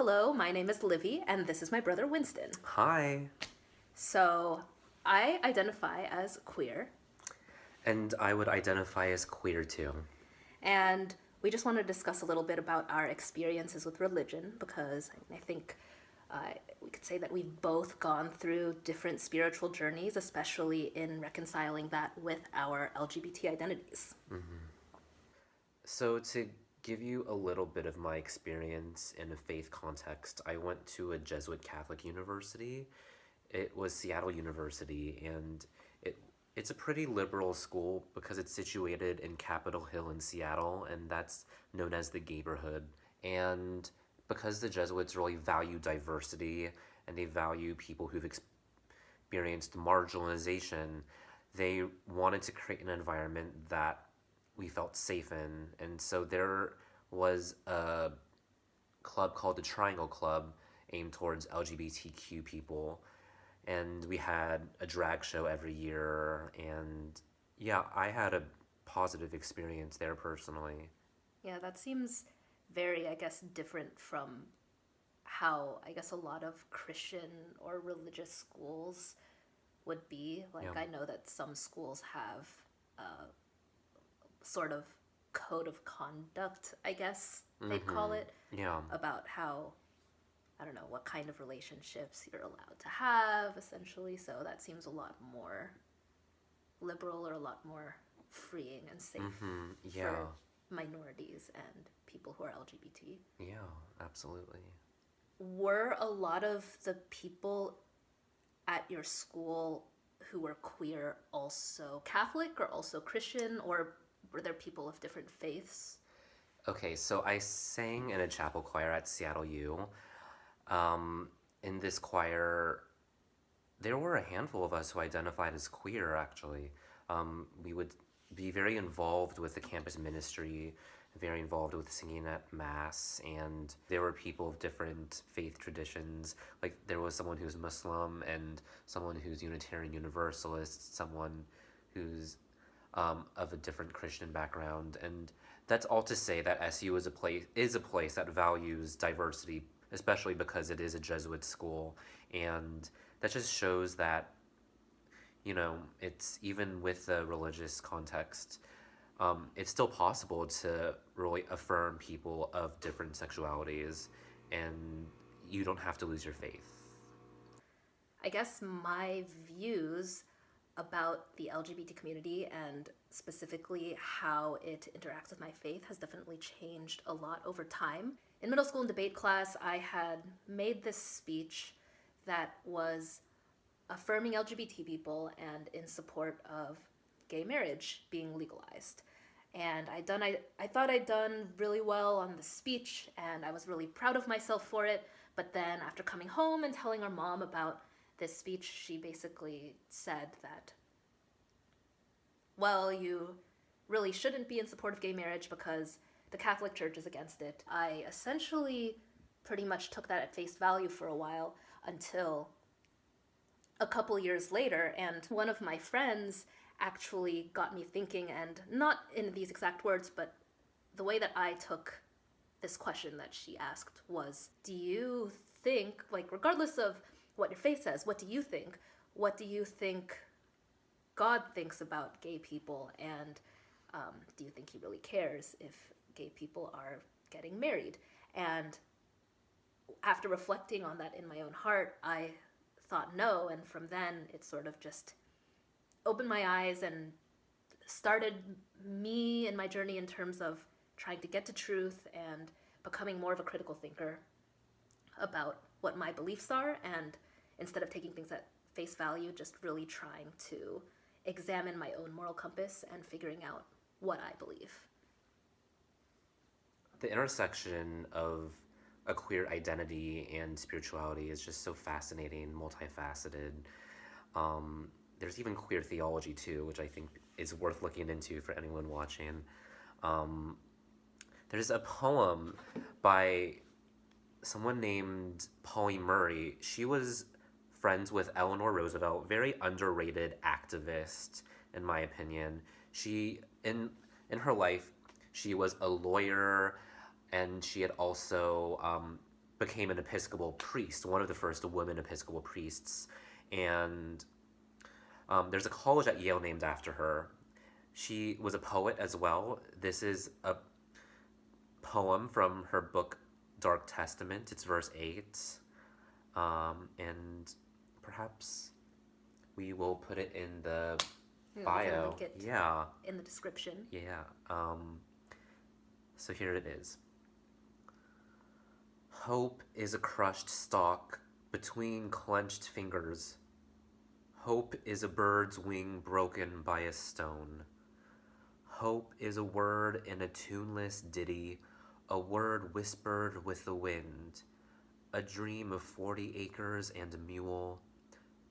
Hello, my name is Livy, and this is my brother Winston. Hi. So, I identify as queer, And I would identify as queer too. and we just want to discuss a little bit about our experiences with religion because I think we could say that we've both gone through different spiritual journeys, especially in reconciling that with our LGBT identities. So, to give you a little bit of my experience in a faith context, I went to a Jesuit Catholic university. It was Seattle University, and it's a pretty liberal school because it's situated in Capitol Hill in Seattle, and that's known as the Gayborhood. And because the Jesuits really value diversity and they value people who've experienced marginalization, they wanted to create an environment that we felt safe in. And so there was a club called the Triangle Club aimed towards LGBTQ people. And we had a drag show every year. And yeah, I had a positive experience there personally. Yeah, that seems very, I guess, different from how, I guess, a lot of Christian or religious schools would be. Yeah. Like, I know that some schools have sort of code of conduct, I guess they'd call it, Yeah. about how, I don't know, what kind of relationships you're allowed to have, essentially. So that seems a lot more liberal or a lot more freeing and safe Yeah. for minorities and people who are LGBT. Yeah, absolutely. Were a lot of the people at your school who were queer also Catholic or also Christian, or were there people of different faiths? Okay, so I sang in a chapel choir at Seattle U. In this choir, there were a handful of us who identified as queer, actually. We would be very involved with the campus ministry, very involved with singing at Mass, and there were people of different faith traditions. Like, there was someone who's Muslim, and someone who's Unitarian Universalist, someone who's of a different Christian background. And that's all to say that SU is a place that values diversity, especially because it is a Jesuit school. And that just shows that, it's even with the religious context, it's still possible to really affirm people of different sexualities, and you don't have to lose your faith. I guess my views about the LGBT community and specifically how it interacts with my faith has definitely changed a lot over time. In middle school and debate class, I had made this speech that was affirming LGBT people and in support of gay marriage being legalized. And I thought I'd done really well on the speech, and I was really proud of myself for it. But then after coming home and telling our mom about this speech, she basically said that, well, you really shouldn't be in support of gay marriage because the Catholic Church is against it. I essentially pretty much took that at face value for a while until a couple years later, and one of my friends actually got me thinking, and not in these exact words, but the way that I took this question that she asked was, do you think, like, regardless of what your faith says, what do you think? What do you think God thinks about gay people? And do you think he really cares if gay people are getting married? And after reflecting on that in my own heart, I thought no, and from then it sort of just opened my eyes and started me in my journey in terms of trying to get to truth and becoming more of a critical thinker about what my beliefs are, and instead of taking things at face value, just really trying to examine my own moral compass and figuring out what I believe. The intersection of a queer identity and spirituality is just so fascinating, multifaceted. There's even queer theology too, which I think is worth looking into for anyone watching. There's a poem by someone named Polly Murray. She was friends with Eleanor Roosevelt, very underrated activist, in my opinion. She in her life, she was a lawyer, and she had also became an Episcopal priest, one of the first women Episcopal priests. And there's a college at Yale named after her. She was a poet as well. This is a poem from her book Dark Testament. It's verse 8. And perhaps we will put it in the We can bio. link it Yeah. in the description. Yeah. So here it is. Hope is a crushed stalk between clenched fingers. Hope is a bird's wing broken by a stone. Hope is a word in a tuneless ditty, a word whispered with the wind, a dream of 40 acres and a mule,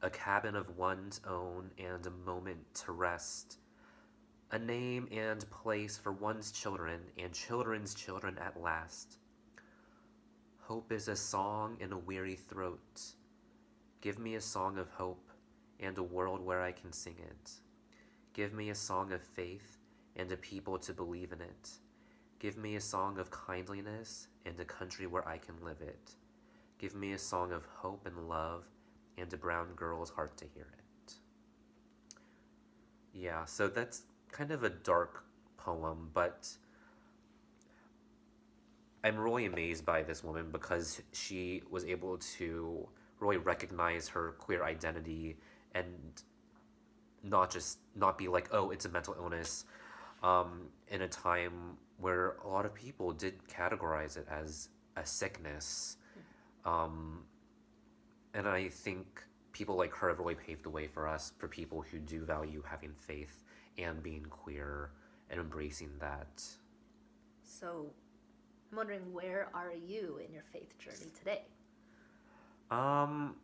a cabin of one's own and a moment to rest, a name and place for one's children and children's children at last. Hope is a song in a weary throat. Give me a song of hope and a world where I can sing it. Give me a song of faith and a people to believe in it. Give me a song of kindliness and a country where I can live it. Give me a song of hope and love and a brown girl's heart to hear it. Yeah, so that's kind of a dark poem, but I'm really amazed by this woman because she was able to really recognize her queer identity and not be like, oh, it's a mental illness, in a time where a lot of people did categorize it as a sickness. And I think people like her have really paved the way for us, for people who do value having faith and being queer and embracing that. So I'm wondering, where are you in your faith journey today? Well,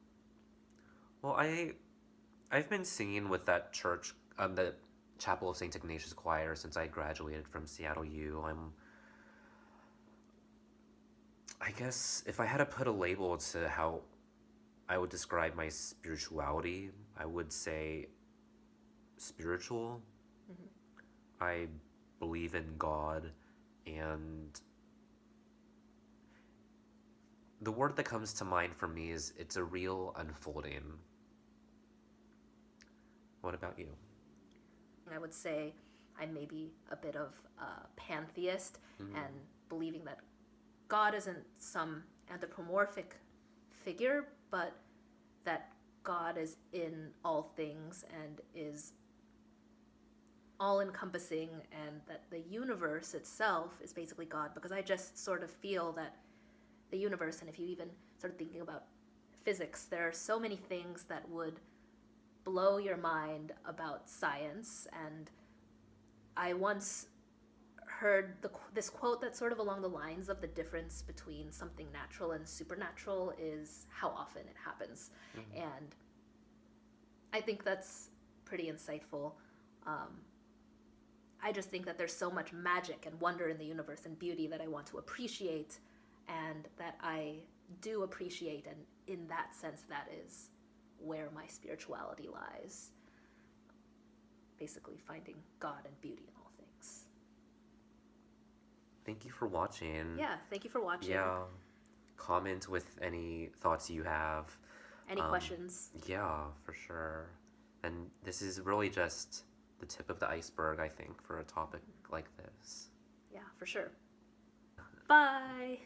I've been singing with that church, the Chapel of St. Ignatius Choir, since I graduated from Seattle U. I guess if I had to put a label to how I would describe my spirituality, I would say spiritual. Mm-hmm. I believe in God, and the word that comes to mind for me is it's a real unfolding. What about you? I would say I'm maybe a bit of a pantheist, and believing that God isn't some anthropomorphic figure, but that God is in all things and is all-encompassing, and that the universe itself is basically God, because I just sort of feel that the universe, and if you even start thinking about physics, there are so many things that would blow your mind about science. And I once heard this quote that's sort of along the lines of the difference between something natural and supernatural is how often it happens. Mm-hmm. And I think that's pretty insightful. I just think that there's so much magic and wonder in the universe and beauty that I want to appreciate, and that I do appreciate, and in that sense, that is where my spirituality lies. Basically finding God and beauty in all things. Thank you for watching. Yeah, thank you for watching. Yeah. Comment with any thoughts you have. Any questions? Yeah, for sure. And this is really just the tip of the iceberg, I think, for a topic like this. Yeah, for sure. Bye!